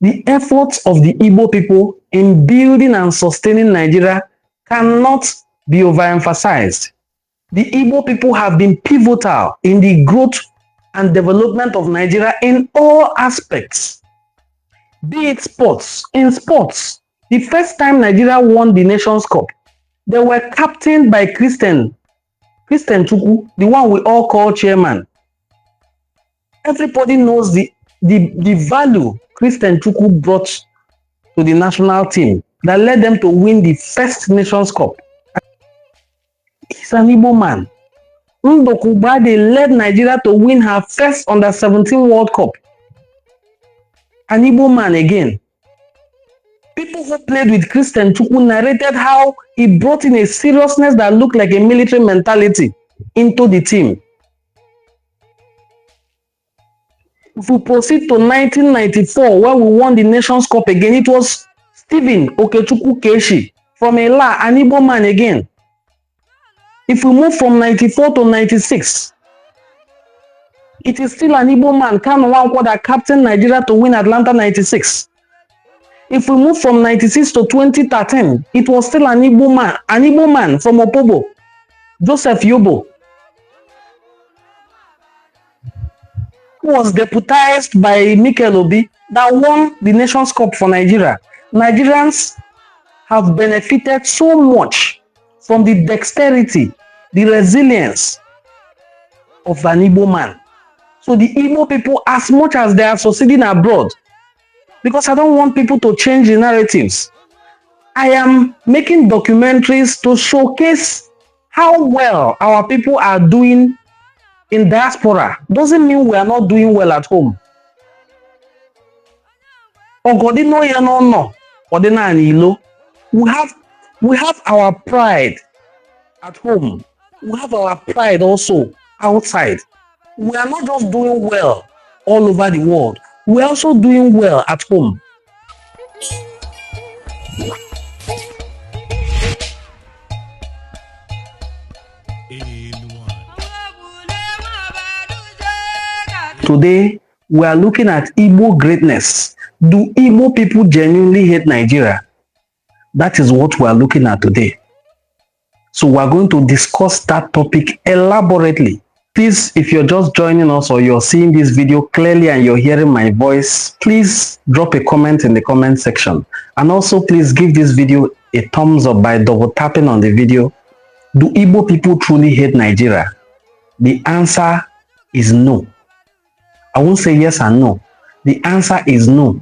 The efforts of the Igbo people in building and sustaining Nigeria cannot be overemphasized. The Igbo people have been pivotal in the growth and development of Nigeria in all aspects. Be it sports. In sports, the first time Nigeria won the Nations Cup, they were captained by Christian Chukwu, the one we all call chairman. Everybody knows the value Christian Chukwu brought to the national team that led them to win the first Nations Cup. He's an Igbo man. Ndoku Bade led Nigeria to win her first under-17 World Cup. An Igbo man again. People who played with Christian Chukwu narrated how he brought in a seriousness that looked like a military mentality into the team. If we proceed to 1994, where we won the Nations Cup again, it was Stephen Okechukwu Keshi from Ela, an Igbo man again. If we move from 94 to 96, it is still an Igbo man, Kanu Nwankwo, that captained Nigeria to win Atlanta 96. If we move from 96 to 2013, it was still an Igbo man from Opobo, Joseph Yobo, who was deputized by Mikel Obi, that won the Nations Cup for Nigeria. Nigerians have benefited so much from the dexterity, the resilience of an Igbo man. So the Igbo people, as much as they are succeeding abroad, because I don't want people to change the narratives, I am making documentaries to showcase how well our people are doing in diaspora. Doesn't mean we are not doing well at home. We have our pride at home. We have our pride also outside. We are not just doing well all over the world. We are also doing well at home. Today, we are looking at Igbo greatness. Do Igbo people genuinely hate Nigeria? That is what we are looking at today. So we are going to discuss that topic elaborately. Please, if you're just joining us or you're seeing this video clearly and you're hearing my voice, please drop a comment in the comment section. And also, please give this video a thumbs up by double tapping on the video. Do Igbo people truly hate Nigeria? The answer is no. I won't say yes and no. The answer is no.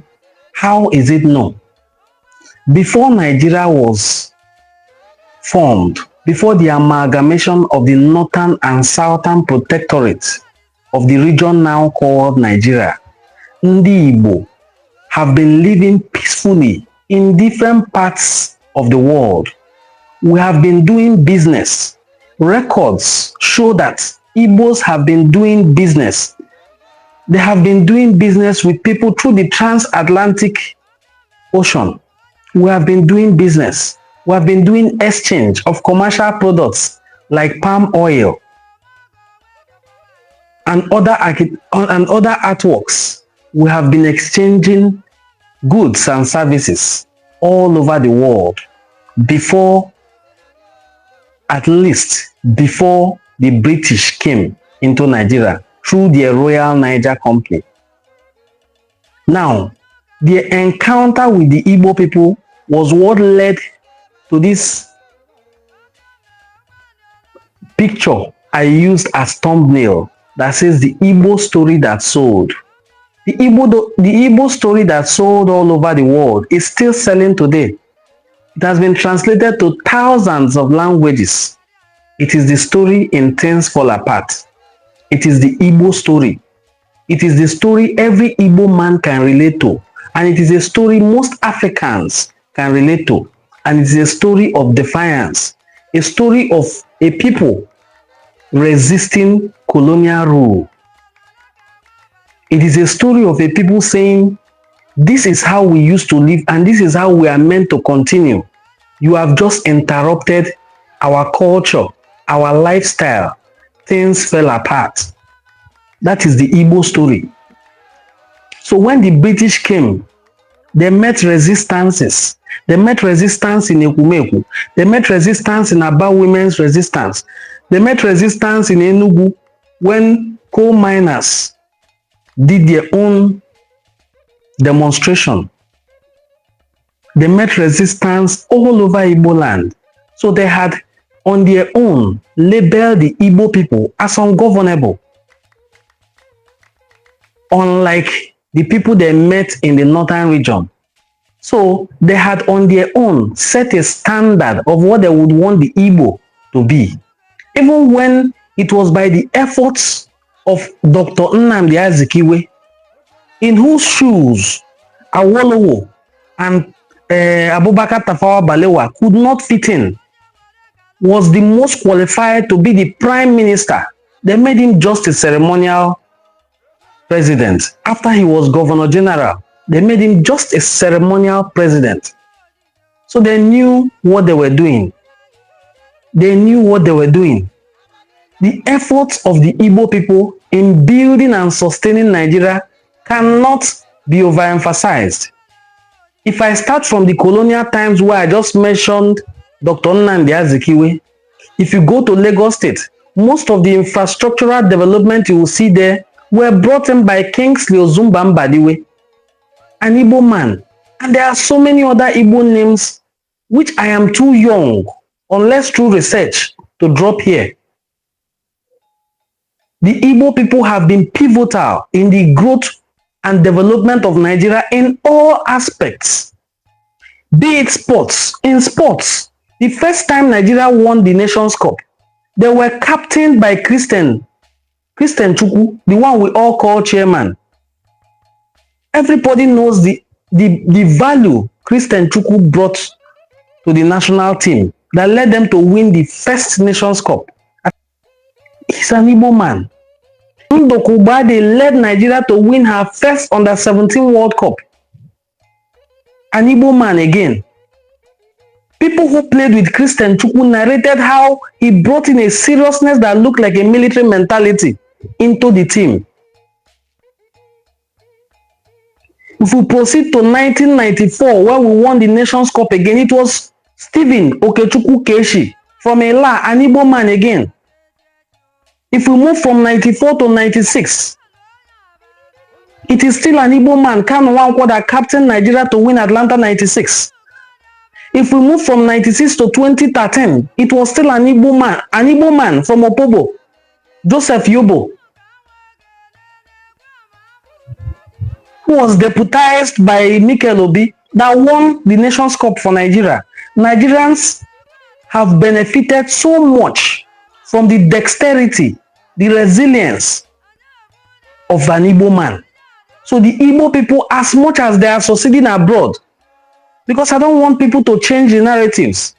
How is it no? Before Nigeria was formed, before the amalgamation of the northern and southern protectorates of the region now called Nigeria, Ndi Igbo have been living peacefully in different parts of the world. We have been doing business. Records show that Igbos have been doing business. They have been doing business with people through the transatlantic ocean. We have been doing business. We have been doing exchange of commercial products like palm oil and other artworks. We have been exchanging goods and services all over the world at least before the British came into Nigeria through their Royal Niger Company. Now, the encounter with the Igbo people was what led to this picture I used as thumbnail that says the Igbo story that sold. The Igbo story that sold all over the world is still selling today. It has been translated to thousands of languages. It is the story in Things Fall Apart. It is the Igbo story. It is the story every Igbo man can relate to. And it is a story most Africans can relate to. And it is a story of defiance. A story of a people resisting colonial rule. It is a story of a people saying, this is how we used to live and this is how we are meant to continue. You have just interrupted our culture, our lifestyle. Things fell apart. That is the Igbo story. So when the British came they met resistances. They met resistance in Ekumeku. They met resistance in Aba women's resistance. They met resistance in Enugu when coal miners did their own demonstration. They met resistance all over Igbo land. So they had on their own labeled the Igbo people as ungovernable. Unlike the people they met in the northern region. So they had on their own set a standard of what they would want the Igbo to be. Even when it was by the efforts of Dr. Nnamdi Azikiwe, in whose shoes Awolowo and Abubakar Tafawa Balewa could not fit in, was the most qualified to be the prime minister. They made him just a ceremonial president. After he was governor general, they made him just a ceremonial president. So they knew what they were doing. They knew what they were doing. The efforts of the Igbo people in building and sustaining Nigeria cannot be overemphasized. If I start from the colonial times where I just mentioned Dr. Nnamdi Azikiwe, if you go to Lagos State, most of the infrastructural development you will see there were brought in by Kingsley Ozumba Mbadiwe, an Igbo man. And there are so many other Igbo names which I am too young, unless through research, to drop here. The Igbo people have been pivotal in the growth and development of Nigeria in all aspects. Be it sports. In sports, the first time Nigeria won the Nations Cup, they were captained by Christian Chukwu, the one we all call chairman. Everybody knows the value Christian Chukwu brought to the national team that led them to win the first Nations Cup. He's an Igbo man. Ndokuba, they led Nigeria to win her first under-17 World Cup. An Igbo man again. People who played with Christian Chukwu narrated how he brought in a seriousness that looked like a military mentality into the team. If we proceed to 1994, where we won the Nations Cup again, it was Stephen Okechukwu Keshi from Ela, an Igbo man again. If we move from 94 to 96, it is still an Igbo man, Kanu Nwankwo, that captained Nigeria to win Atlanta 96. If we move from 96 to 2013, it was still an Igbo man from Opobo, Joseph Yobo, who was deputized by Mikel Obi, that won the Nations Cup for Nigeria. Nigerians have benefited so much from the dexterity, the resilience of an Igbo man. So the Igbo people, as much as they are succeeding abroad, because I don't want people to change the narratives,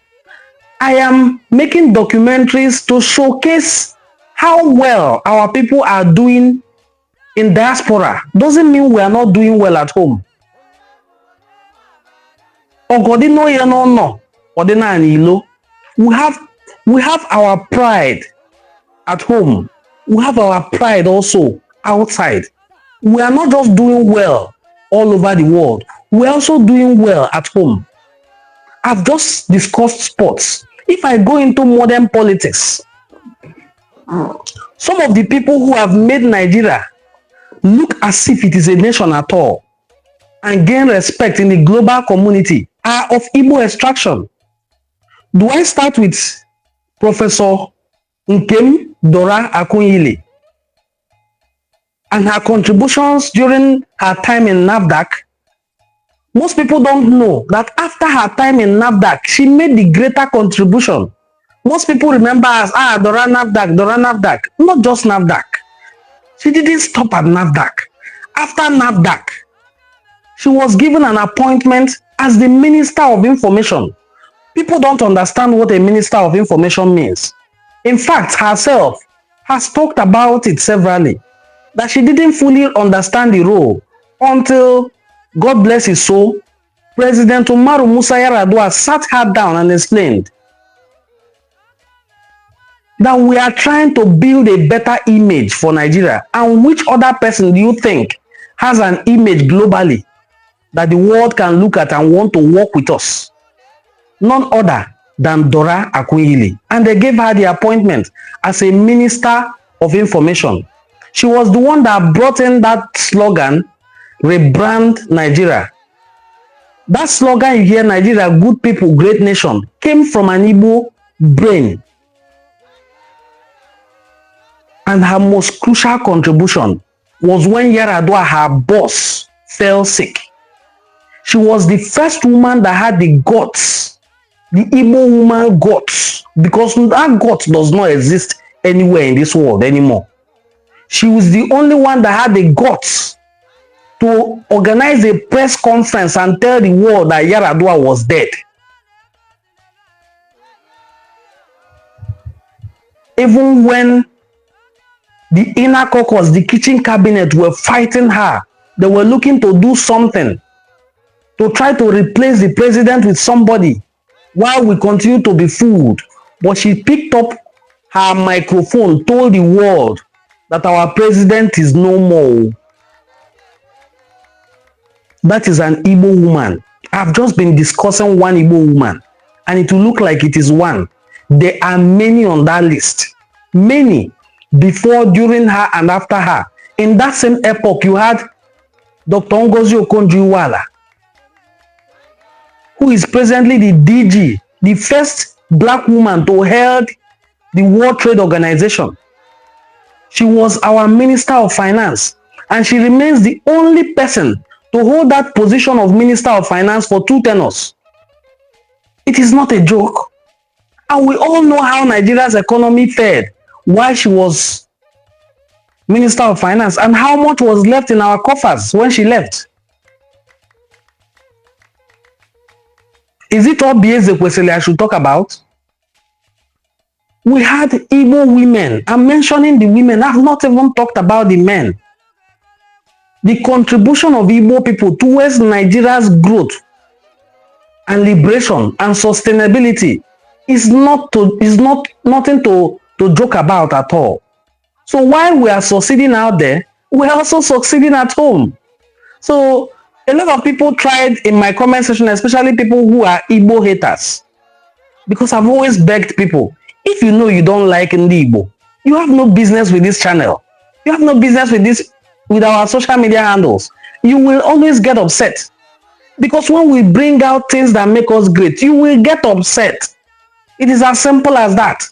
I am making documentaries to showcase how well our people are doing in diaspora. Doesn't mean we are not doing well at home. We have our pride at home. We have our pride also outside. We are not just doing well all over the world. We are also doing well at home. I've just discussed sports. If I go into modern politics, some of the people who have made Nigeria look as if it is a nation at all and gain respect in the global community are of Igbo extraction. Do I start with Professor Dora Akunyili and her contributions during her time in NAFDAC? Most people don't know that after her time in NAFDAC, she made the greater contribution. Most people remember as, Dora NAFDAC, not just NAFDAC. She didn't stop at NAFDAC. After NAFDAC, she was given an appointment as the Minister of Information. People don't understand what a Minister of Information means. In fact, herself has talked about it severally, that she didn't fully understand the role until, God bless his soul, President Umaru Musa Yar'Adua sat her down and explained that we are trying to build a better image for Nigeria. And which other person do you think has an image globally that the world can look at and want to work with us. None other than Dora Akunyili. And they gave her the appointment as a Minister of Information. She was the one that brought in that slogan, rebrand Nigeria. That slogan you hear, Nigeria, good people, great nation, came from an Igbo brain. And her most crucial contribution was when Yaradua, her boss, fell sick. She was the first woman that had the guts, the Igbo woman guts, because that guts does not exist anywhere in this world anymore. She was the only one that had the guts to organize a press conference and tell the world that Yaradua was dead. Even when the inner caucus, the kitchen cabinet were fighting her, they were looking to do something to try to replace the president with somebody while we continue to be fooled. But she picked up her microphone, told the world that our president is no more. That is an Igbo woman. I've just been discussing one Igbo woman, and it will look like it is one. There are many on that list. Many. Before, during her, and after her. In that same epoch, you had Dr. Ngozi Okonjo-Iweala, who is presently the DG, the first black woman to hold the World Trade Organization. She was our Minister of Finance, and she remains the only person to hold that position of Minister of Finance for 2 tenures. It is not a joke. And we all know how Nigeria's economy fared while she was Minister of Finance, and how much was left in our coffers when she left. Is it all Bieze Kwesili I should talk about? We had Igbo women. I'm mentioning the women. I've not even talked about the men. The contribution of Igbo people towards Nigeria's growth and liberation and sustainability is nothing to joke about at all. So while we are succeeding out there, we are also succeeding at home. So a lot of people tried in my comment section, especially people who are Igbo haters, because I've always begged people, if you know you don't like Igbo, you have no business with this channel. You have no business with our social media handles. You will always get upset, because when we bring out things that make us great, you will get upset. It is as simple as that.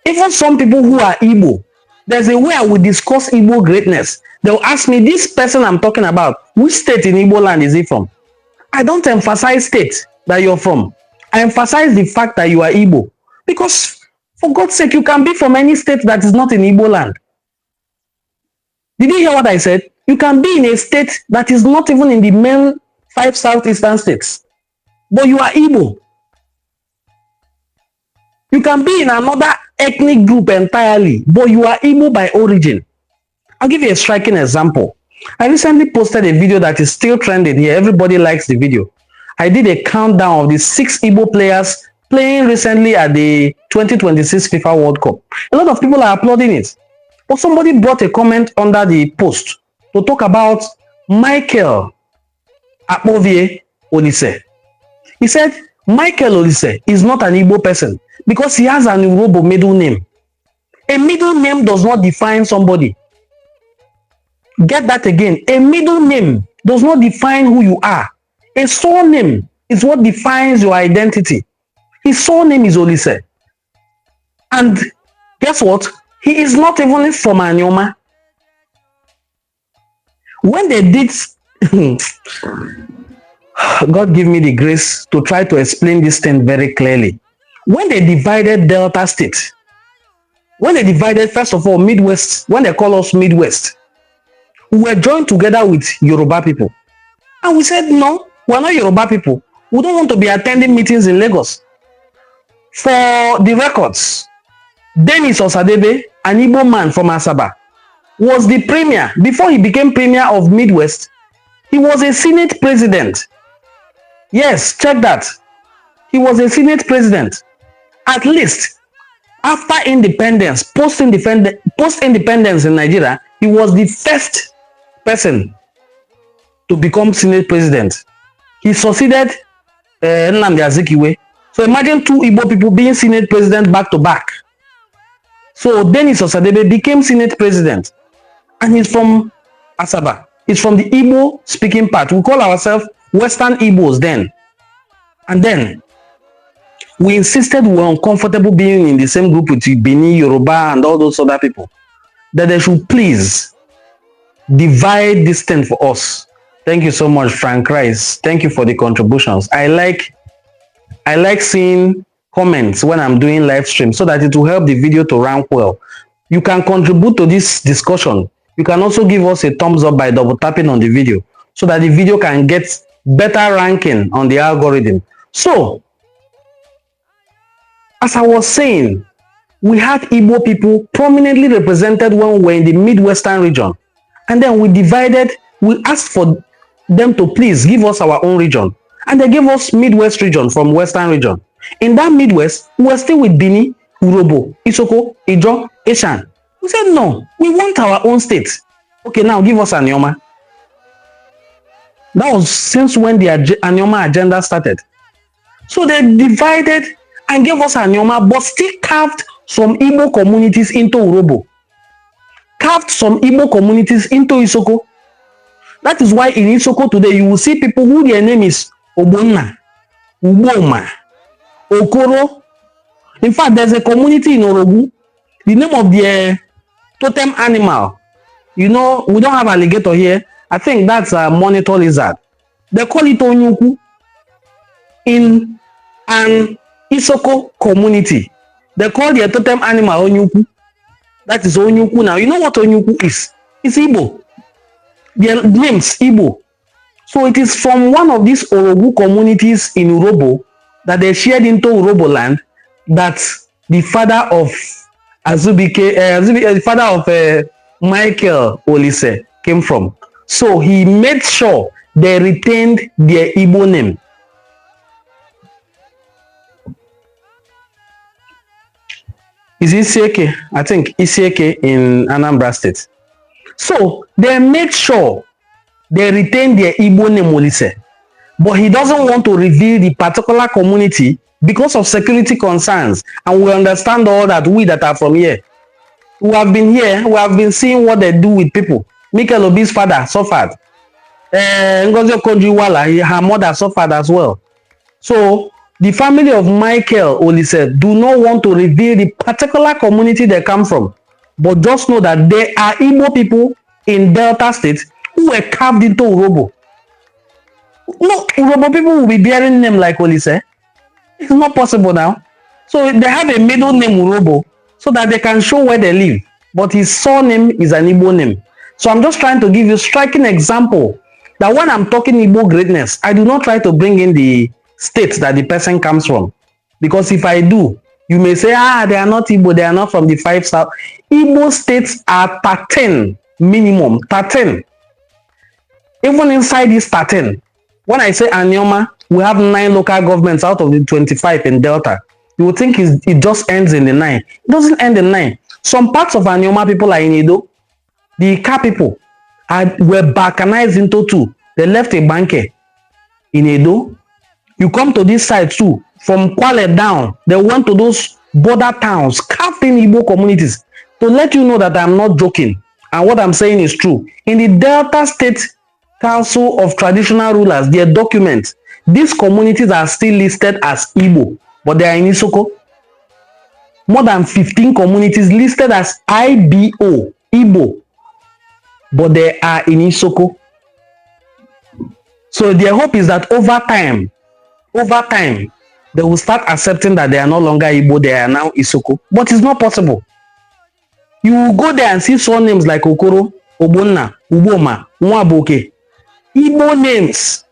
Even some people who are Igbo, there's a way I will discuss Igbo greatness. They'll ask me, this person I'm talking about, which state in Igbo land is he from? I don't emphasize state that you're from. I emphasize the fact that you are Igbo. Because, for God's sake, you can be from any state that is not in Igbo land. Did you hear what I said? You can be in a state that is not even in the main 5 southeastern states, but you are Igbo. You can be in another ethnic group entirely, but you are Igbo by origin. I'll give you a striking example. I recently posted a video that is still trending here. Everybody likes the video. I did a countdown of the 6 Igbo players playing recently at the 2026 FIFA World Cup. A lot of people are applauding it. But somebody brought a comment under the post to talk about Michael Akpovie Olise. He said, Michael Olise is not an Igbo person because he has an Urobo middle name. A middle name does not define somebody. Get that again. A middle name does not define who you are. A surname is what defines your identity. His surname is Olise. And guess what? He is not even from Anyoma. When they did, God give me the grace to try to explain this thing very clearly. When they divided Delta State, when they divided, first of all, Midwest, when they call us Midwest, we were joined together with Yoruba people. And we said, no, we're not Yoruba people. We don't want to be attending meetings in Lagos. For the records, Dennis Osadebe, an Igbo man from Asaba, was the premier. Before he became premier of Midwest, he was a Senate president. Yes, check that. He was a Senate president. At least, after independence, post-independence in Nigeria, he was the first person to become Senate president. He succeeded Nnamdi Azikiwe. So imagine two Igbo people being Senate president back to back. So Dennis Osadebe became Senate president. And he's from Asaba. He's from the Igbo speaking part. We call ourselves Western Igbos then. And then we insisted we were uncomfortable being in the same group with Bini, Yoruba, and all those other people, that they should please divide this thing for us. Thank you so much, Frank Rice. Thank you for the contributions. I like seeing comments when I'm doing live stream so that it will help the video to rank well. You can contribute to this discussion. You can also give us a thumbs up by double tapping on the video so that the video can get better ranking on the algorithm. So, as I was saying, we had Igbo people prominently represented when we were in the Midwestern region. And then we divided, we asked for them to please give us our own region. And they gave us Midwest region from Western region. In that Midwest, we were still with Bini, Urobo, Isoko, Ijo, Eshan. We said, no, we want our own state. Okay, now give us Anioma. That was since when the Anioma agenda started. So they divided and gave us Anioma, but still carved some Igbo communities into Urobo. Carved some Igbo communities into Isoko. That is why in Isoko today, you will see people who their name is Obonna, Uboma, Okoro. In fact, there's a community in Orogu. The name of the totem animal, you know, we don't have alligator here. I think that's a monitor lizard. They call it Onyuku. In an Isoko community, they call their totem animal Onyuku. That is Onyuku now. You know what Onyuku is? It's Igbo. Their name's Igbo. So it is from one of these Orogu communities in Urobo that they shared into Urobo land that the father of the father of Michael Olise came from. So he made sure they retained their Igbo name. Is Isieke? I think Isieke in Anambra State. So they made sure they retained their Igbo name Olise. But he doesn't want to reveal the particular community because of security concerns. And we understand all that, we that are from here. We have been here, we have been seeing what they do with people. Michael Obi's father suffered. Ngozi Okonjo-Iweala, her mother suffered as well. So the family of Michael Olise do not want to reveal the particular community they come from. But just know that there are Igbo people in Delta State who were carved into Urobo. No, Urobo people will be bearing name like Olise. It's not possible now. So they have a middle name Urobo so that they can show where they live. But his surname is an Igbo name. So I'm just trying to give you a striking example that when I'm talking Igbo greatness, I do not try to bring in the state that the person comes from. Because if I do, you may say, they are not Igbo, they are not from the 5 South. Igbo states are 13 minimum, 13. Even inside this 13, when I say Anioma, we have 9 local governments out of the 25 in Delta. You would think it just ends in the 9. It doesn't end in 9. Some parts of Anioma people are in Edo. The Ika people were balkanized into 2. They left a banke in Edo. You come to this side too. From Kwale down, they went to those border towns, carved in Igbo communities. To let you know that I'm not joking. And what I'm saying is true. In the Delta State Council of Traditional Rulers, their documents, these communities are still listed as Igbo, but they are in Isoko. More than 15 communities listed as IBO, Igbo, but they are in Isoko. So their hope is that over time, they will start accepting that they are no longer Igbo, they are now Isoko. But it's not possible. You will go there and see surnames like Okoro, Obonna, Uboma, Nwaboke. Igbo names.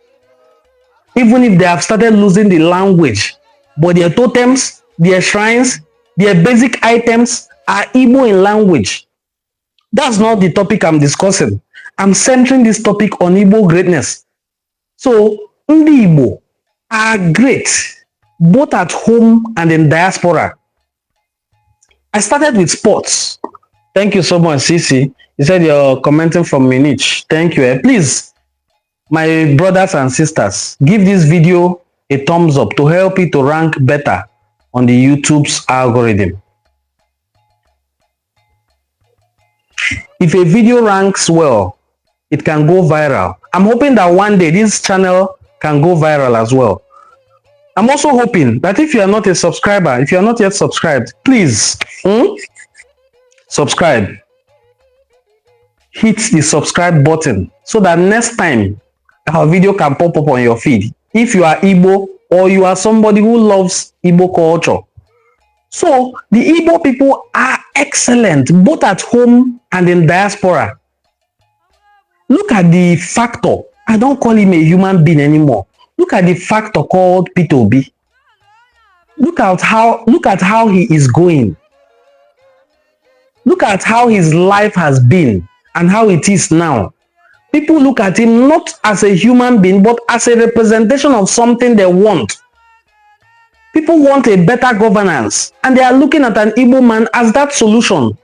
Even if they have started losing the language, but their totems, their shrines, their basic items are Igbo in language. That's not the topic I'm discussing. I'm centering this topic on Igbo greatness. So, Ndi Igbo are great, both at home and in diaspora. I started with sports. Thank you so much, Cici. You said you're commenting from Munich. Thank you. Please, My brothers and sisters, give this video a thumbs up to help it to rank better on the YouTube's algorithm. If a video ranks well, it can go viral. I'm hoping that one day this channel can go viral as well. I'm also hoping that if you are not a subscriber, if you are not yet subscribed, please subscribe. Hit the subscribe button so that next time our video can pop up on your feed. If you are Igbo or you are somebody who loves Igbo culture. So the Igbo people are excellent both at home and in diaspora. Look at the factor. I don't call him a human being anymore. Look at the factor called P2B. Look at how he is going. Look at how his life has been and how it is now. People look at him not as a human being, but as a representation of something they want. People want a better governance, and they are looking at an Igbo man as that solution.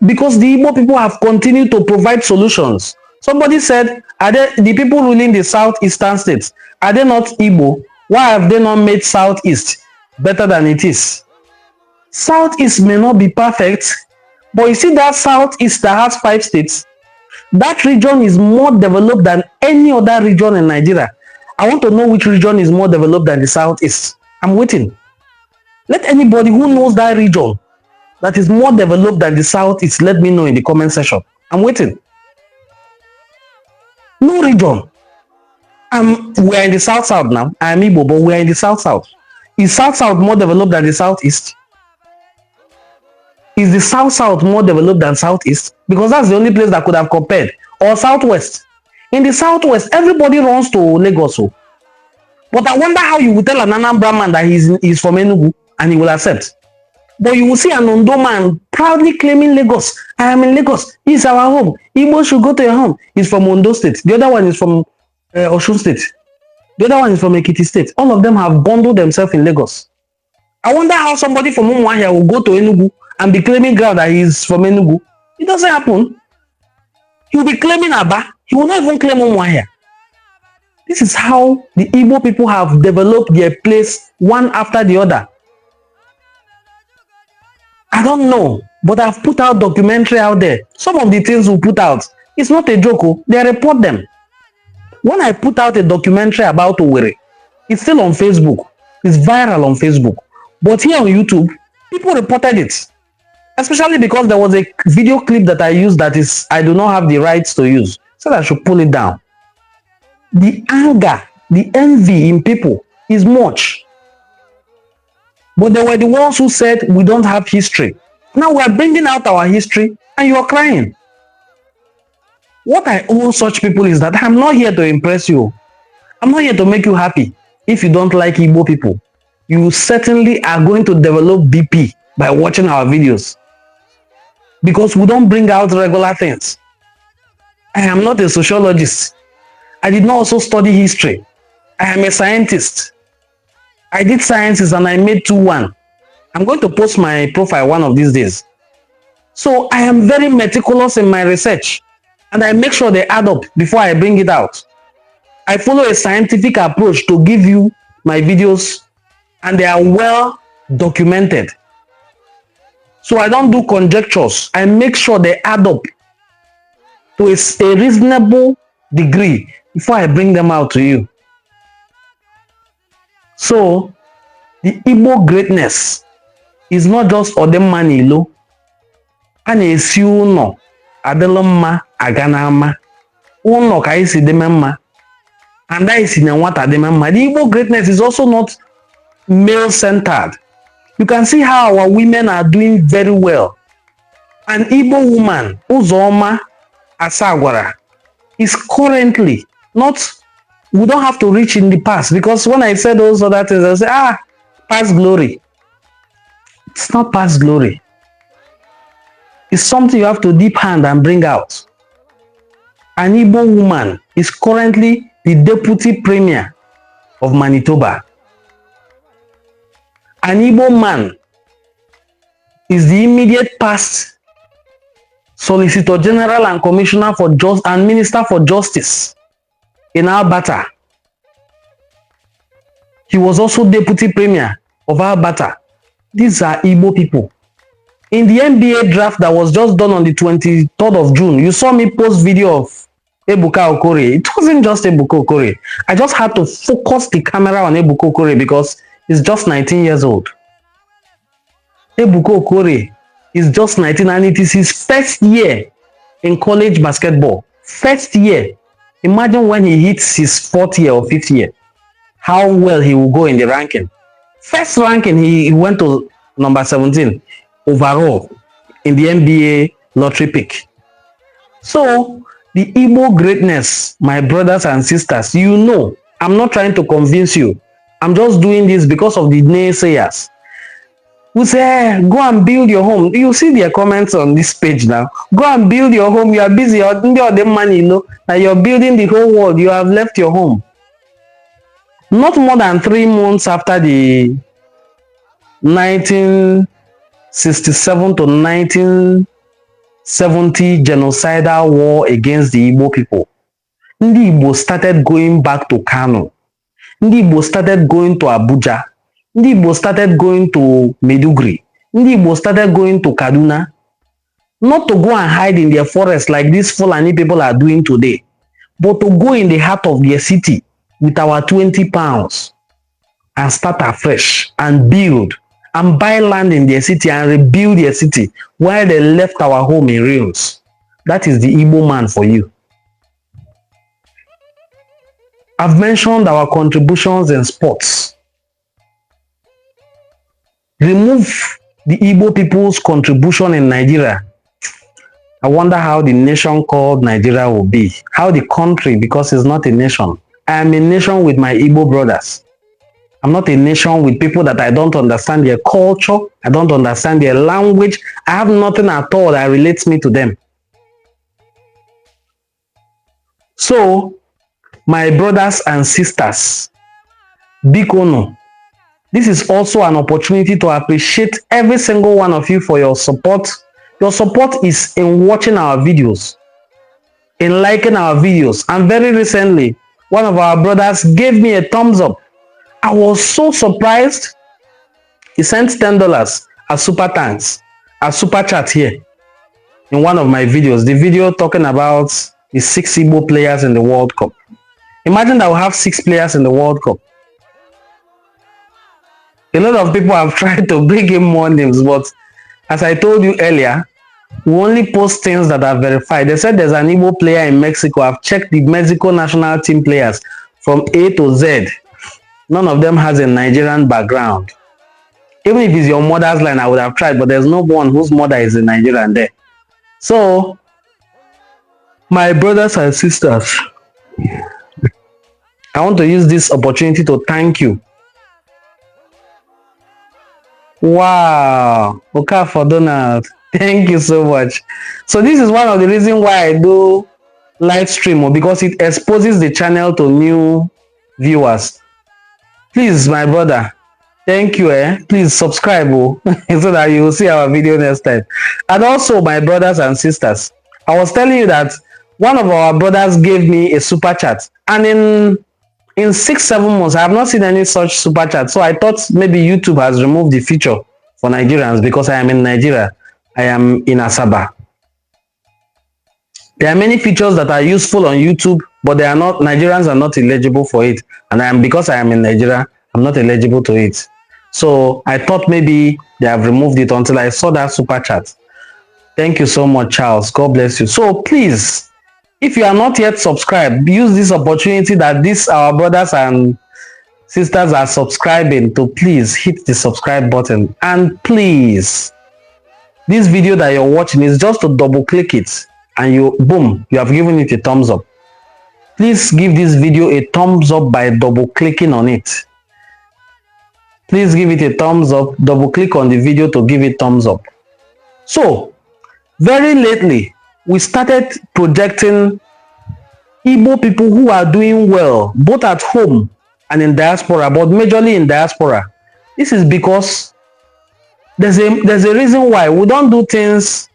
Because the Igbo people have continued to provide solutions. Somebody said, are they, the people ruling the southeastern states, are they not Igbo? Why have they not made southeast better than it is? Southeast may not be perfect, but you see that southeast that has 5 states, that region is more developed than any other region in Nigeria. I want to know which region is more developed than the southeast. I'm waiting. Let anybody who knows that region that is more developed than the southeast, let me know in the comment section. I'm waiting. No region. We're in the south now. I'm Igbo, but we're in the south. Is south more developed than the southeast? Is the south more developed than southeast? Because that's the only place that could have compared. Or southwest. In the southwest, everybody runs to Lagos. But I wonder how you will tell an Anambra man that he's from Enugu and he will accept. But you will see an Ondo man proudly claiming Lagos. I am in Lagos. It's our home. Igbo should go to your home. He's from Ondo State. The other one is from Osun State. The other one is from Ekiti State. All of them have bundled themselves in Lagos. I wonder how somebody from Umuahia will go to Enugu and be claiming ground that he's from Enugu. It doesn't happen. He will be claiming Aba. He will not even claim Umuahia. This is how the Igbo people have developed their place one after the other. I don't know, but I've put out documentary out there. Some of the things we put out, it's not a joke. They report them. When I put out a documentary about Owerri, it's still on Facebook. It's viral on Facebook. But here on YouTube, people reported it. Especially because there was a video clip that I used that is, I do not have the rights to use. So I should pull it down. The anger, the envy in people is much. But they were the ones who said we don't have history. Now we are bringing out our history and you are crying. What I owe such people is that I'm not here to impress you. I'm not here to make you happy. If you don't like Igbo people, you certainly are going to develop BP by watching our videos. Because we don't bring out regular things. I am not a sociologist. I did not also study history. I am a scientist. I did sciences and I made 2-1. I'm going to post my profile one of these days. So I am very meticulous in my research and I make sure they add up before I bring it out. I follow a scientific approach to give you my videos and they are well documented. So I don't do conjectures. I make sure they add up to a reasonable degree before I bring them out to you. So, the Igbo greatness is not just Odemma n'ilo. A na-esi ụnọ adịlụ mma aga n'ama. Ụnọ ka isi dị mma. And that is in a nwata dị mma. The Igbo greatness is also not male-centered. You can see how our women are doing very well. An Igbo woman, Uzoma Asagwara, is currently not, we don't have to reach in the past, because when I said those other things, I say, past glory. It's not past glory. It's something you have to deep hand and bring out. An Igbo woman is currently the deputy premier of Manitoba. An Igbo man is the immediate past Solicitor General and Commissioner for Justice and Minister for Justice in Alberta. He was also Deputy Premier of Alberta. These are Igbo people. In the NBA draft that was just done on the 23rd of June, you saw me post video of Ebuka Okore. It wasn't just Ebuka Okore. I just had to focus the camera on Ebuka Okore because he's just 19 years old. Ebuka Okore is just 19 and it is his first year in college basketball. First year. Imagine when he hits his 4th year or 5th year, how well he will go in the ranking. First ranking, he went to number 17 overall in the NBA lottery pick. So, the Igbo greatness, my brothers and sisters, you know, I'm not trying to convince you. I'm just doing this because of the naysayers who say, go and build your home. You see their comments on this page now. Go and build your home. You are busy. All the money, you know, that you're building the whole world. You have left your home. Not more than 3 months after the 1967 to 1970 genocidal war against the Igbo people, Ndị Igbo started going back to Kano. Ndị Igbo started going to Abuja. Ndị Igbo started going to Maiduguri. Ndị Igbo started going to Kaduna. Not to go and hide in their forest like these Fulani people are doing today, but to go in the heart of their city with our 20 pounds and start afresh and build and buy land in their city and rebuild their city while they left our home in ruins. That is the Igbo man for you. I've mentioned our contributions in sports. Remove the Igbo people's contribution in Nigeria. I wonder how the nation called Nigeria will be. How the country, because it's not a nation. I am a nation with my Igbo brothers. I'm not a nation with people that I don't understand their culture. I don't understand their language. I have nothing at all that relates me to them. So, my brothers and sisters, Bikono, this is also an opportunity to appreciate every single one of you for your support. Your support is in watching our videos, in liking our videos, and very recently, one of our brothers gave me a thumbs up. I was so surprised. He sent $10 as super thanks, as super chat here in one of my videos. The video talking about the 6 Igbo players in the World Cup. Imagine that we have 6 players in the World Cup. A lot of people have tried to bring in more names, but as I told you earlier, we only post things that are verified. They said there's an Igbo player in Mexico. I've checked the Mexico national team players from A to Z. None of them has a Nigerian background. Even if it's your mother's line, I would have tried, but there's no one whose mother is a Nigerian there. So, my brothers and sisters, I want to use this opportunity to thank you. Wow, Okafor Donald, thank you so much. So this is one of the reasons why I do live stream, because it exposes the channel to new viewers. Please, my brother, thank you. Please subscribe so that you will see our video next time. And also, my brothers and sisters, I was telling you that one of our brothers gave me a super chat, and in 6-7 months, I have not seen any such super chat. So I thought maybe YouTube has removed the feature for Nigerians because I am in Nigeria. I am in Asaba. There are many features that are useful on YouTube, but they are not, Nigerians are not eligible for it. And because I am in Nigeria, I'm not eligible to it. So I thought maybe they have removed it until I saw that super chat. Thank you so much, Charles. God bless you. So please, if you are not yet subscribed, use this opportunity that our brothers and sisters are subscribing to please hit the subscribe button. And please, this video that you're watching is just to double click it and you have given it a thumbs up. Please give this video a thumbs up by double clicking on it. Please give it a thumbs up, double click on the video to give it thumbs up. So, very lately, we started projecting Igbo people who are doing well, both at home and in diaspora, but majorly in diaspora. This is because there's a reason why we don't do things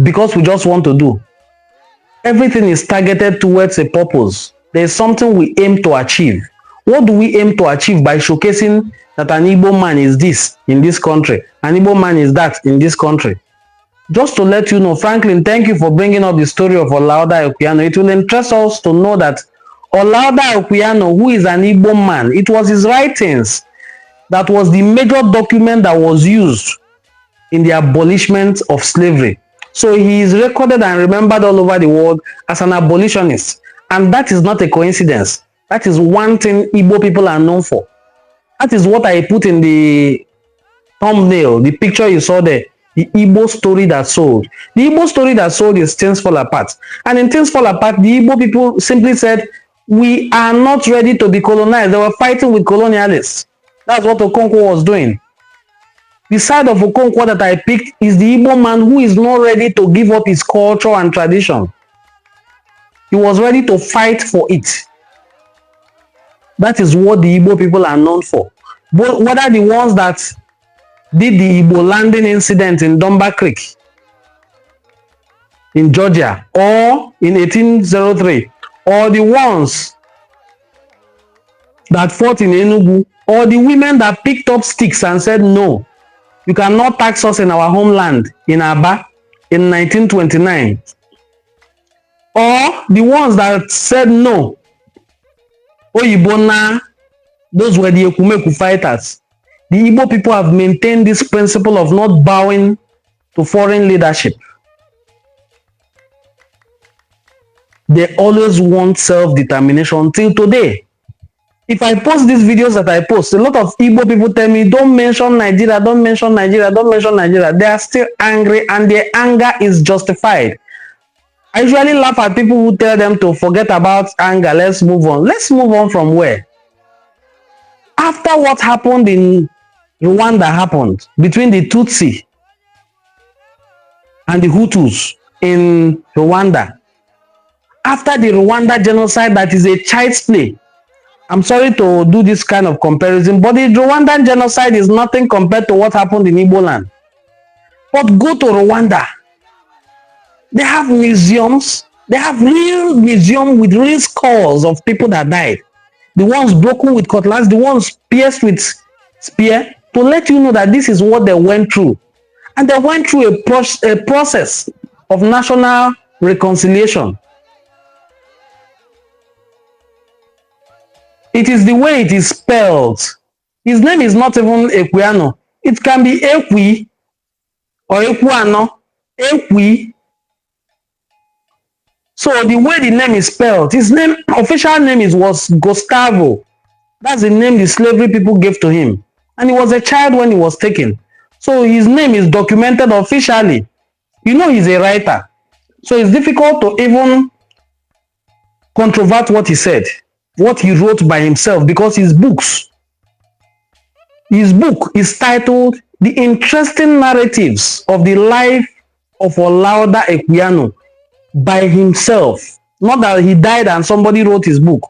because we just want to do. Everything is targeted towards a purpose. There is something we aim to achieve. What do we aim to achieve by showcasing that an Igbo man is this in this country, an Igbo man is that in this country? Just to let you know, Franklin, thank you for bringing up the story of Olaudah Equiano. It will interest us to know that Olaudah Equiano, who is an Igbo man, it was his writings that was the major document that was used in the abolishment of slavery. So he is recorded and remembered all over the world as an abolitionist. And that is not a coincidence. That is one thing Igbo people are known for. That is what I put in the thumbnail, the picture you saw there, the Igbo story that sold. The Igbo story that sold is Things Fall Apart. And in Things Fall Apart, the Igbo people simply said, we are not ready to be colonized. They were fighting with colonialists. That's what Okonkwo was doing. The side of Okonkwo that I picked is the Igbo man who is not ready to give up his culture and tradition. He was ready to fight for it. That is what the Igbo people are known for. But whether the ones that did the Igbo landing incident in Dumba Creek in Georgia or in 1803, or the ones that fought in Enugu, or the women that picked up sticks and said, no, you cannot tax us in our homeland in Aba in 1929. Or the ones that said no, Oyibona, those were the Ekumeku fighters. The Igbo people have maintained this principle of not bowing to foreign leadership. They always want self-determination till today. If I post these videos that I post, a lot of Igbo people tell me, don't mention Nigeria, don't mention Nigeria, don't mention Nigeria. They are still angry and their anger is justified. I usually laugh at people who tell them to forget about anger, let's move on. Let's move on from where? After what happened in Rwanda happened between the Tutsi and the Hutus in Rwanda. After the Rwanda genocide, that is a child's play. I'm sorry to do this kind of comparison, but the Rwandan genocide is nothing compared to what happened in Igbo land. But go to Rwanda. They have museums. They have real museums with real skulls of people that died. The ones broken with cutlass, the ones pierced with spear, to let you know that this is what they went through. And they went through a process of national reconciliation. It is the way it is spelled. His name is not even Equiano. It can be Equi or Equiano. Equi. So the way the name is spelled, his name, official name was Gustavo. That's the name the slavery people gave to him. And he was a child when he was taken. So his name is documented officially. You know he's a writer. So it's difficult to even controvert what he said, what he wrote by himself, because his book is titled The Interesting Narratives of the Life of Olaudah Equiano by himself. Not that he died and somebody wrote his book.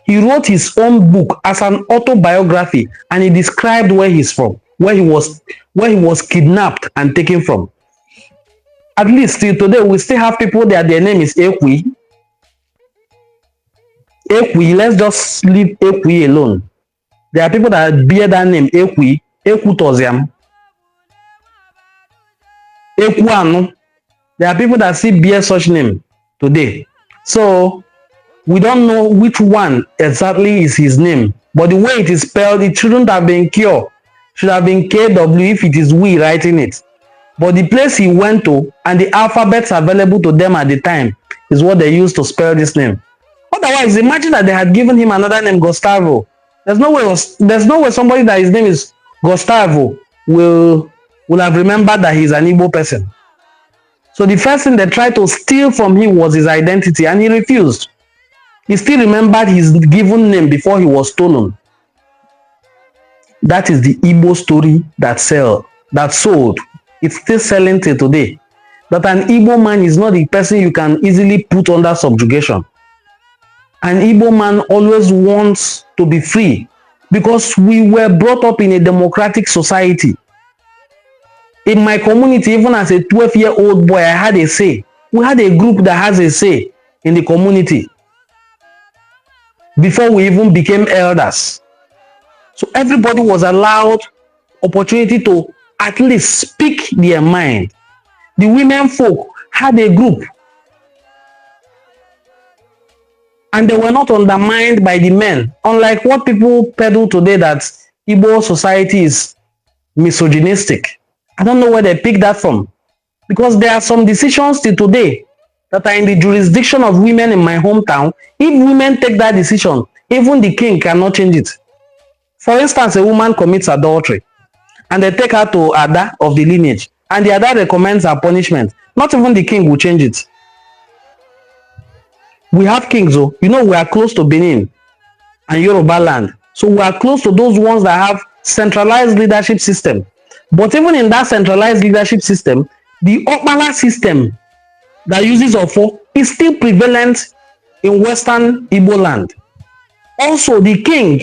He wrote his own book as an autobiography, and he described where he's from, where he was kidnapped and taken from. At least till today, we still have people that their name is Equi. Equi, let's just leave Equi alone. There are people that bear that name, Equi, Equutoziam, Equiano. There are people that still bear such name today. So we don't know which one exactly is his name. But the way it is spelled, it shouldn't have been Q. It should have been KW if it is we writing it. But the place he went to and the alphabets available to them at the time is what they used to spell this name. Otherwise, imagine that they had given him another name, Gustavo. There's no way somebody that his name is Gustavo will have remembered that he's an Igbo person. So the first thing they tried to steal from him was his identity, and he refused. He still remembered his given name before he was stolen. That is the Igbo story that sold. It's still selling till today. That an Igbo man is not the person you can easily put under subjugation. An Igbo man always wants to be free because we were brought up in a democratic society. In my community, even as a 12-year-old boy, I had a say. We had a group that has a say in the community before we even became elders. So everybody was allowed opportunity to at least speak their mind. The women folk had a group, and they were not undermined by the men, unlike what people peddle today, that Igbo society is misogynistic. I don't know where they picked that from, because there are some decisions till today that are in the jurisdiction of women in my hometown. If women take that decision, even the king cannot change it. For instance, a woman commits adultery and they take her to Ada of the lineage, and the Ada recommends her punishment. Not even the king will change it. We have kings, though. You know, we are close to Benin and Yoruba land. So we are close to those ones that have centralized leadership system. But even in that centralized leadership system, the Okpala system that uses Ofo is still prevalent in Western Igbo land. Also, the king,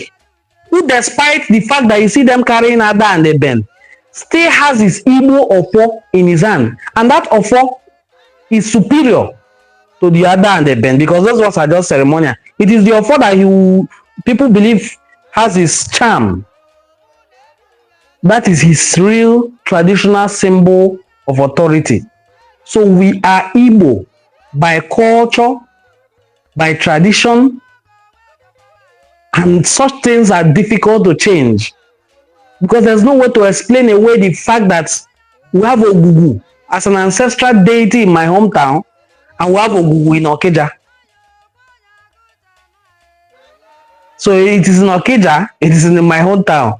who despite the fact that you see them carrying Ada and the Ben, still has his Igbo Ofo in his hand. And that Ofo is superior to the Ada and the Ben, because those ones are just ceremonial. It is the Ofo that people believe has his charm. That is his real traditional symbol of authority. So we are Igbo by culture, by tradition, and such things are difficult to change, because there's no way to explain away the fact that we have Ogugu as an ancestral deity in my hometown, and we have Ogugu in Okija. So it is in Okija, it is in my hometown.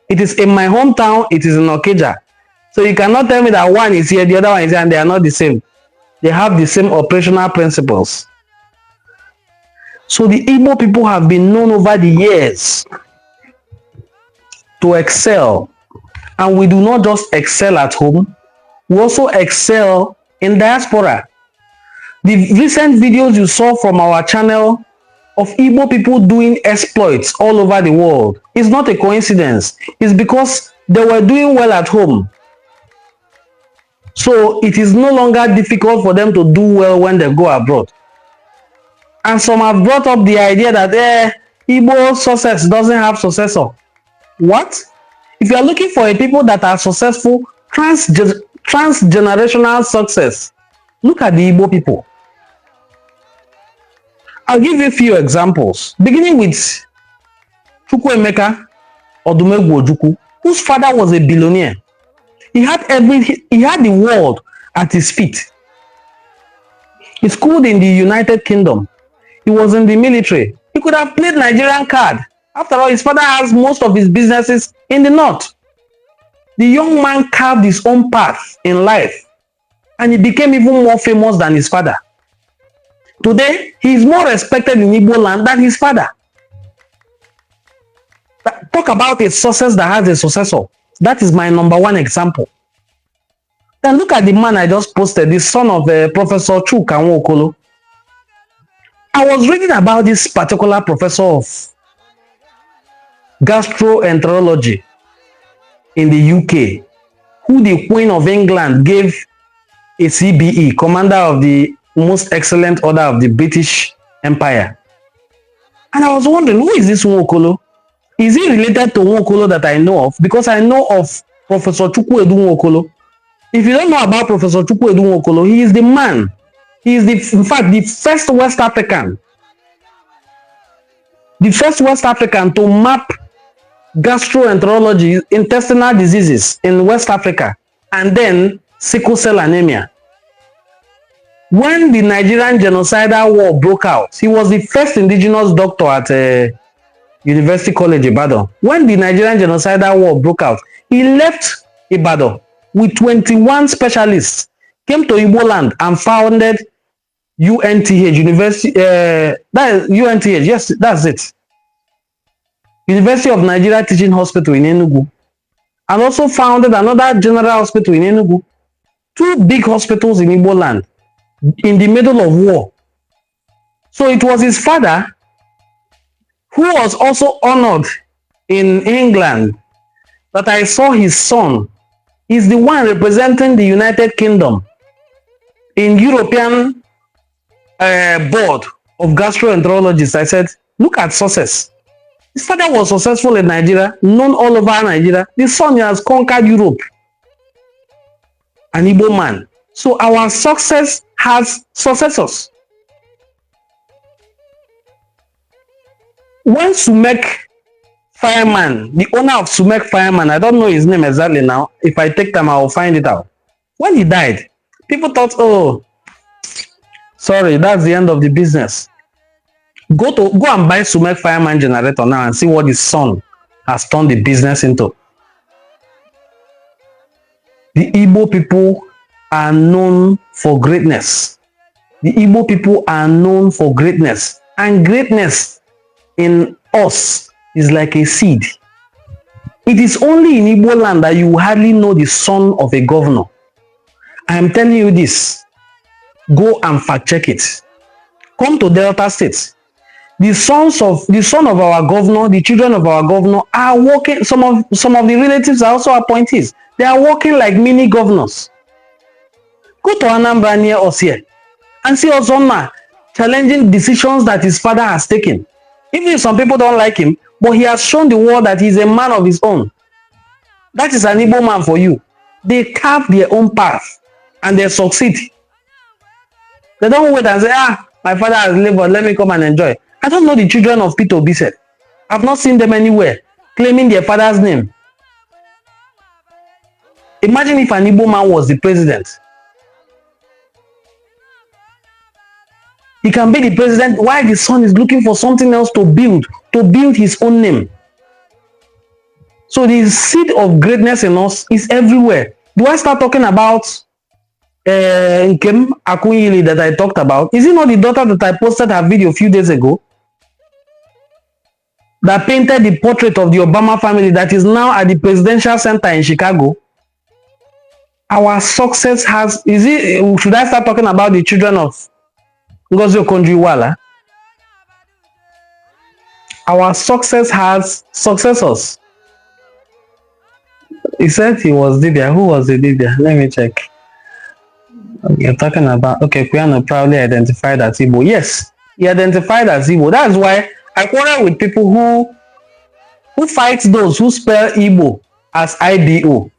It is in my hometown, it is in Okija. So you cannot tell me that one is here, the other one is here, and they are not the same. They have the same operational principles. So the Igbo people have been known over the years to excel. And we do not just excel at home, we also excel in diaspora. The recent videos you saw from our channel of Igbo people doing exploits all over the world is not a coincidence. It's because they were doing well at home. So it is no longer difficult for them to do well when they go abroad. And some have brought up the idea that Igbo success doesn't have successor. What? If you are looking for a people that are successful, transgenerational success, look at the Igbo people. I'll give you a few examples, beginning with Chukwuemeka Odumegwu Ojukwu, whose father was a billionaire. He had the world at his feet. He schooled in the United Kingdom. He was in the military. He could have played Nigerian card. After all, his father has most of his businesses in the north. The young man carved his own path in life, and he became even more famous than his father. Today, he is more respected in Igbo land than his father. Talk about a success that has a successor. That is my number one example. Then look at the man I just posted, the son of Professor Chuka Nwokolo. I was reading about this particular professor of gastroenterology in the UK, who the Queen of England gave a CBE, Commander of the Most Excellent Order of the British Empire. And I was wondering, who is this Nwokolo? Is he related to Nwokolo that I know of? Because I know of Professor Chukwuedu Nwokolo. If you don't know about Professor Chukwuedu Nwokolo, he is the man. He is, in fact, the first West African. The first West African to map gastroenterology, intestinal diseases in West Africa, and then sickle cell anemia. When the Nigerian genocidal war broke out, he was the first indigenous doctor at University College Ibadan. When the Nigerian genocidal war broke out, he left Ibadan with 21 specialists, came to Igbo land and founded UNTH, University, UNTH, yes, that's it. University of Nigeria Teaching Hospital in Enugu. And also founded another general hospital in Enugu. 2 big hospitals in Igbo land in the middle of war. So it was his father who was also honored in England that I saw his son is the one representing the United Kingdom in European board of gastroenterologists. I said, look at success. His father was successful in Nigeria, known all over Nigeria. The son has conquered Europe. An Igbo man. So our success has successors. When Sumek Fireman, the owner of Sumek Fireman, I don't know his name exactly now. If I take time, I will find it out. When he died, people thought, oh, sorry, that's the end of the business. Go and buy Sumek Fireman generator now and see what his son has turned the business into. The Igbo people are known for greatness. The Igbo people are known for greatness. And greatness in us is like a seed. It is only in Igbo land that you hardly know the son of a governor. I am telling you this. Go and fact check it. Come to Delta State. The son of our governor, the children of our governor are working. Some of the relatives are also appointees. They are working like mini governors. Go to Anambra near us here and see Ozumba challenging decisions that his father has taken. Even if some people don't like him, but he has shown the world that he's a man of his own. That is an Igbo man for you. They carve their own path and they succeed. They don't wait and say, my father has labored, let me come and enjoy. I don't know the children of Peter Obi. I've not seen them anywhere claiming their father's name. Imagine if an Igbo man was the president. He can be the president while the son is looking for something else to build his own name. So the seed of greatness in us is everywhere. Do I start talking about Dora Akunyili that I talked about? Is it not the daughter that I posted her video a few days ago? That painted the portrait of the Obama family that is now at the Presidential Center in Chicago. Our success has, should I start talking about the children of Ngozi Okonjo-Iweala? Our success has successors. He said he was Dibia. Who was the Dibia? Let me check. You're talking about, okay, Kuyano proudly identified as Igbo. Yes, he identified as Igbo. That's why I quarrel with people who fight those who spell Igbo as IBO.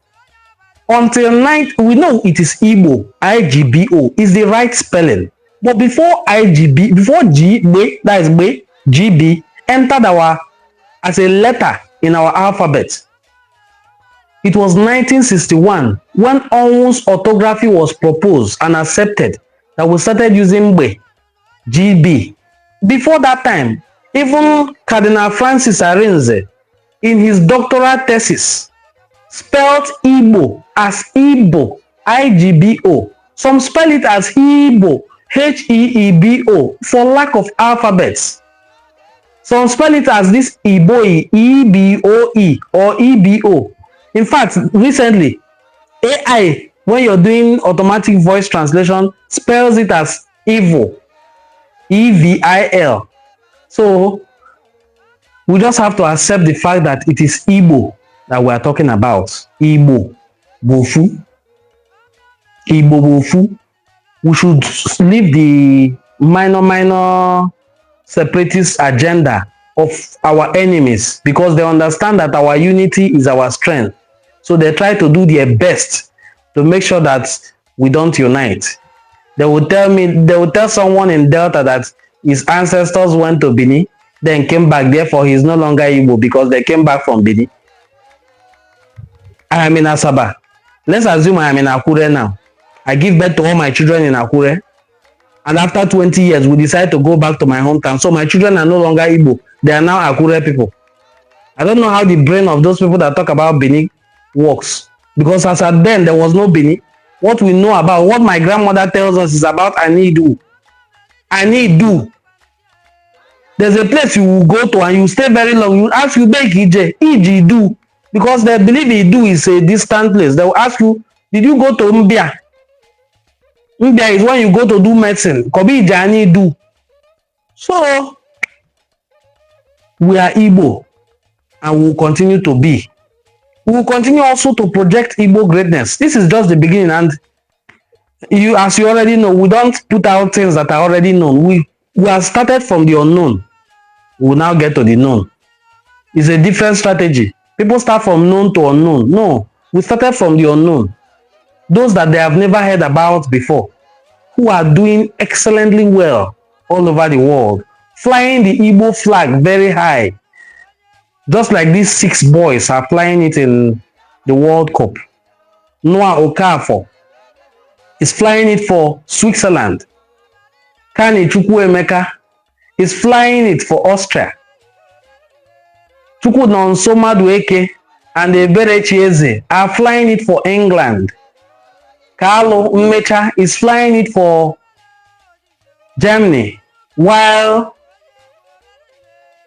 Until we know it is Igbo, IGBO is the right spelling. But before IGB, before G, that is B, GB, entered as a letter in our alphabet. It was 1961 when Onwu's orthography was proposed and accepted that we started using B, GB. Before that time, even Cardinal Francis Arinze, in his doctoral thesis, spelled Igbo as Igbo, IGBO. Some spell it as Igbo, HEEBO, for lack of alphabets. Some spell it as this Igbo, EBOE, or EBO. In fact, recently, AI, when you're doing automatic voice translation, spells it as Evo, EVIL. So, we just have to accept the fact that it is Igbo that we are talking about. Igbo, Bofu. Igbo, Bofu. We should leave the minor separatist agenda of our enemies because they understand that our unity is our strength. So they try to do their best to make sure that we don't unite. They will tell someone in Delta that his ancestors went to Benin, then came back, therefore he is no longer Igbo because they came back from Benin. I am in Asaba. Let's assume I am in Akure now. I give birth to all my children in Akure. And after 20 years, we decide to go back to my hometown. So my children are no longer Igbo. They are now Akure people. I don't know how the brain of those people that talk about Benin works. Because as at then, there was no Benin. What we know about, what my grandmother tells us is about Anidu. Anidu. There's a place you will go to and you stay very long. You ask you, Ijidu. Because they believe Idu is a distant place. They will ask you, did you go to Mbia? Mbia is when you go to do medicine. Kobi Ijani do. So, we are Igbo and will continue to be. We will continue also to project Igbo greatness. This is just the beginning, and as you already know, we don't put out things that are already known. We have started from the unknown. We will now get to the known. It's a different strategy. People start from known to unknown. No, we started from the unknown. Those that they have never heard about before, who are doing excellently well all over the world, flying the Igbo flag very high. Just like these 6 boys are flying it in the World Cup. Noah Okafor is flying it for Switzerland. Kani Chukwuemeka is flying it for Austria. Chukwunonso Madueke and Ebere Chieze are flying it for England. Carlo Mmecha is flying it for Germany, while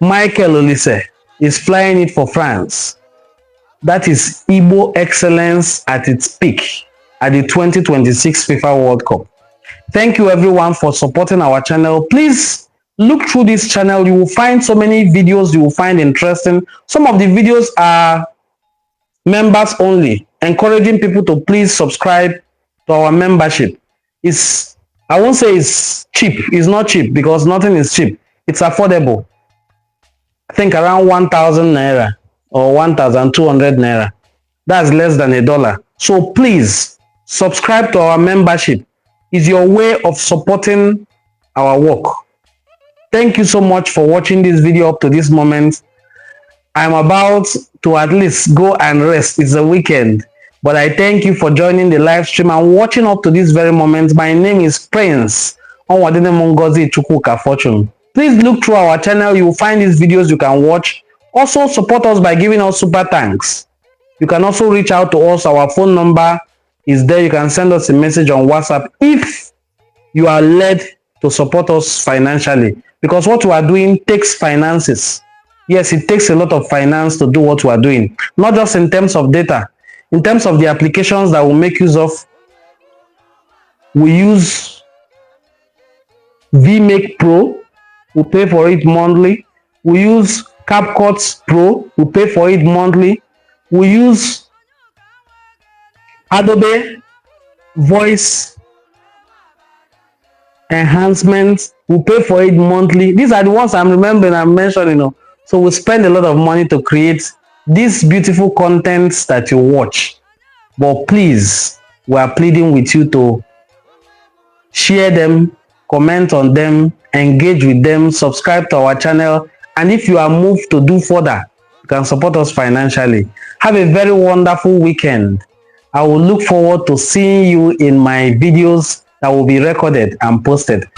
Michael Olise is flying it for France. That is Igbo excellence at its peak at the 2026 FIFA World Cup. Thank you everyone for supporting our channel. Please look through this channel. You will find so many videos you will find interesting. Some of the videos are members only, encouraging people to please subscribe to our membership. I won't say it's cheap. It's not cheap because nothing is cheap. It's affordable. I think around 1,000 naira or 1,200 naira. That's less than $1. So please subscribe to our membership. It's your way of supporting our work. Thank you so much for watching this video up to this moment. I'm about to at least go and rest. It's a weekend. But I thank you for joining the live stream and watching up to this very moment. My name is Prince Onwadine Mongozi Chukwuka Fortune. Please look through our channel. You will find these videos you can watch. Also support us by giving us super thanks. You can also reach out to us. Our phone number is there. You can send us a message on WhatsApp if you are led to support us financially. Because what we are doing takes finances. Yes, it takes a lot of finance to do what we are doing. Not just in terms of data. In terms of the applications that we make use of, we use VMake Pro, we pay for it monthly. We use CapCut Pro, we pay for it monthly. We use Adobe Voice Enhancements, we pay for it monthly. These are the ones I'm remembering, I'm mentioning. So we spend a lot of money to create these beautiful contents that you watch. But please, we are pleading with you to share them, comment on them, engage with them, subscribe to our channel, and if you are moved to do further, you can support us financially. Have a very wonderful weekend. I will look forward to seeing you in my videos that will be recorded and posted.